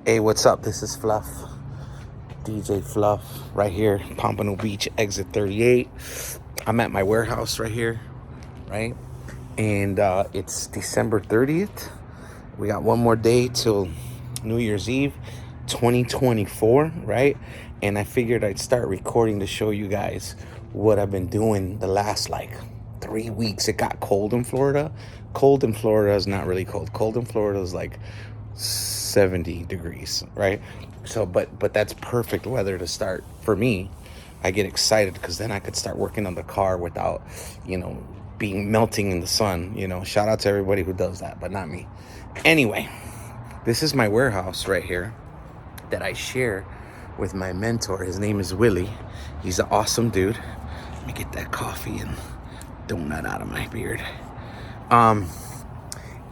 Hey, what's up? This is Fluff, DJ Fluff, right here, Pompano Beach, exit 38. I'm at my warehouse right here, right? And it's December 30th. We got one more day till New Year's Eve, 2024, right? And I figured I'd start recording to show you guys what I've been doing the last 3 weeks. It got cold in Florida. Cold in Florida is not really cold. Cold in Florida is 70 degrees, right? So but that's perfect weather to start for me. I get excited because then I could start working on the car without being melting in the sun. Shout out to everybody who does that, but not me. Anyway, this is my warehouse right here that I share with my mentor. His name is Willie. He's an awesome dude. Let me get that coffee and donut out of my beard.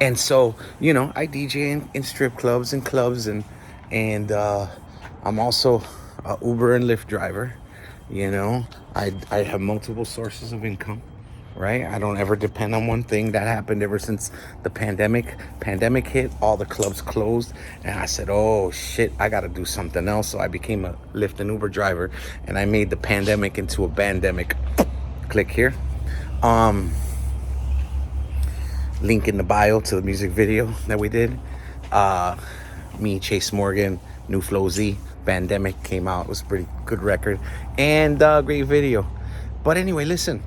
And so, I DJ in strip clubs and clubs, and I'm also a Uber and Lyft driver. I have multiple sources of income, right? I don't ever depend on one thing. That happened ever since the pandemic. Pandemic hit, all the clubs closed, and I said, oh shit, I got to do something else. So I became a Lyft and Uber driver, and I made the pandemic into a bandemic. Click here. Link in the bio to the music video that we did. Me, Chase Morgan, New Flow Z, Bandemic came out. It was a pretty good record and great video. But anyway, listen.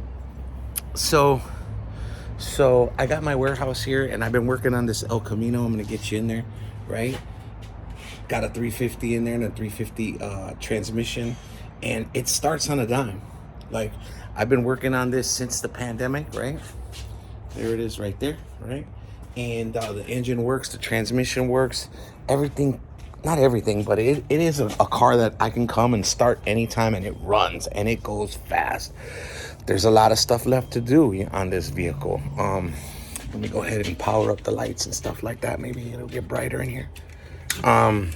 So I got my warehouse here, and I've been working on this El Camino. I'm gonna get you in there, right? Got a 350 in there and a 350 transmission, and it starts on a dime. I've been working on this since the pandemic, right? There it is right there, right? And the engine works, the transmission works, everything, not everything, but it is a car that I can come and start anytime, and it runs and it goes fast. There's a lot of stuff left to do on this vehicle. Let me go ahead and power up the lights and stuff like that. Maybe it'll get brighter in here. I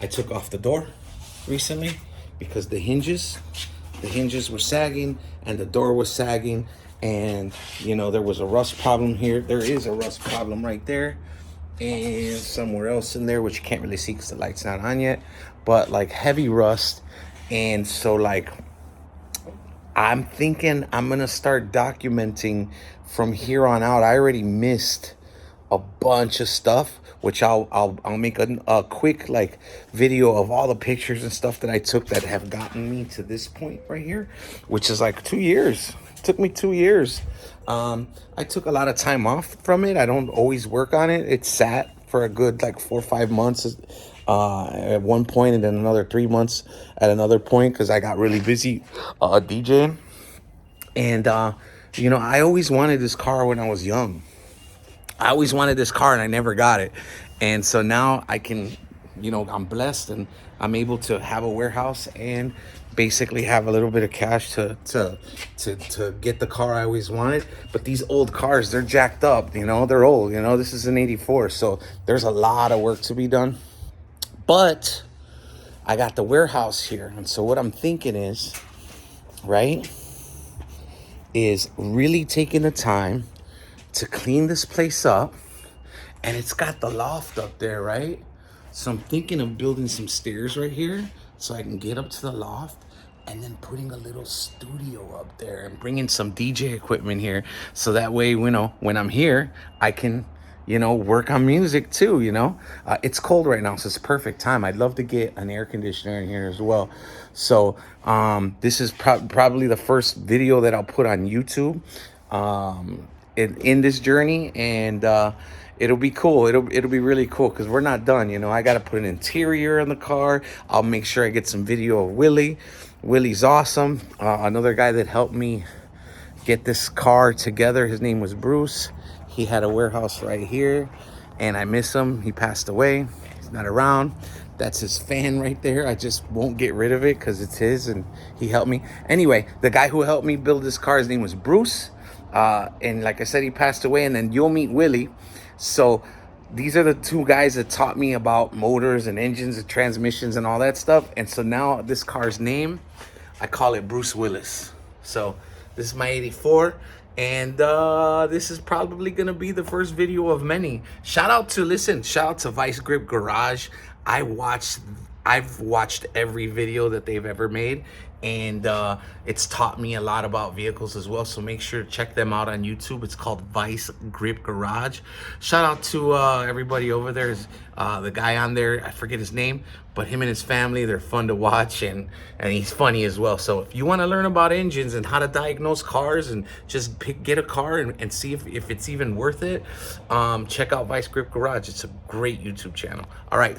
took off the door recently because the hinges were sagging and the door was sagging. And, there was a rust problem here. There is a rust problem right there. And somewhere else in there, which you can't really see because the light's not on yet. But, heavy rust. And so, I'm thinking I'm going to start documenting from here on out. I already missed a bunch of stuff, which I'll make a quick video of all the pictures and stuff that I took that have gotten me to this point right here, which is 2 years. It took me 2 years. I took a lot of time off from it. I don't always work on it. It sat for a good 4 or 5 months at one point, and then another 3 months at another point because I got really busy DJing. And I always wanted this car when I was young. I always wanted this car and I never got it. And so now I can, I'm blessed and I'm able to have a warehouse and basically have a little bit of cash to get the car I always wanted. But these old cars, they're jacked up, they're old, this is an 84. So there's a lot of work to be done. But I got the warehouse here. And so what I'm thinking is, right, is really taking the time to clean this place up. And it's got the loft up there, right? So I'm thinking of building some stairs right here so I can get up to the loft, and then putting a little studio up there and bringing some DJ equipment here. So that way, when I'm here, I can, work on music too, It's cold right now, so it's perfect time. I'd love to get an air conditioner in here as well. So this is probably the first video that I'll put on YouTube in this journey, and it'll be cool. It'll be really cool because we're not done. I got to put an interior in the car. I'll make sure I get some video of Willie. Willie's awesome. Another guy that helped me get this car together, his name was Bruce. He had a warehouse right here, and I miss him. He passed away. He's not around. That's his fan right there. I just won't get rid of it because it's his, and he helped me. Anyway, the guy who helped me build this car, his name was Bruce. And like I said, he passed away, and then you'll meet Willie. So these are the two guys that taught me about motors and engines and transmissions and all that stuff. And so now this car's name, I call it Bruce Willis. So this is my 84, And this is probably gonna be the first video of many. Shout out to Vice Grip Garage. I've watched every video that they've ever made, and it's taught me a lot about vehicles as well. So make sure to check them out on YouTube. It's called Vice Grip Garage. Shout out to everybody over there. The guy on there, I forget his name, but him and his family, they're fun to watch, and he's funny as well. So if you want to learn about engines and how to diagnose cars and just get a car and see if it's even worth it, check out Vice Grip Garage. It's a great YouTube channel. All right.